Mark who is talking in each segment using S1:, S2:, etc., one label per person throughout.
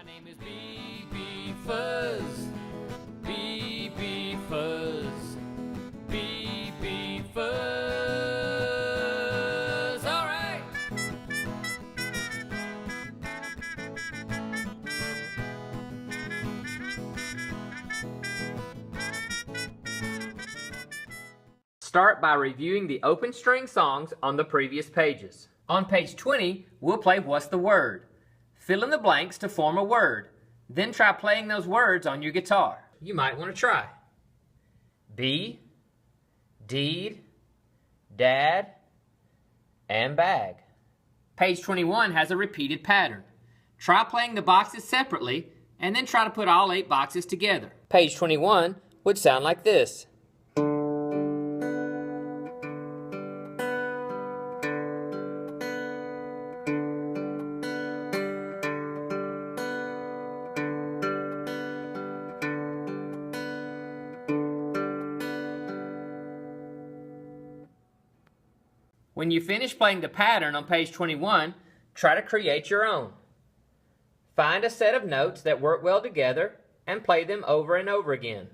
S1: My name is BB Fuzz. BB Fuzz. BB Fuzz. All right. Start by reviewing the open string songs on the previous pages. On page 20, we'll play What's the Word? Fill in the blanks to form a word. Then try playing those words on your guitar. You might want to try. Bee, deed, dad, and bag. Page 21 has a repeated pattern. Try playing the boxes separately and then try to put all 8 boxes together. Page 21 would sound like this. When you finish playing the pattern on page 21, try to create your own. Find a set of notes that work well together and play them over and over again.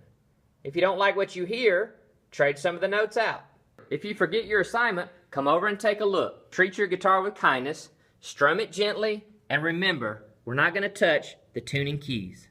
S1: If you don't like what you hear, trade some of the notes out. If you forget your assignment, come over and take a look. Treat your guitar with kindness, strum it gently, and remember, we're not going to touch the tuning keys.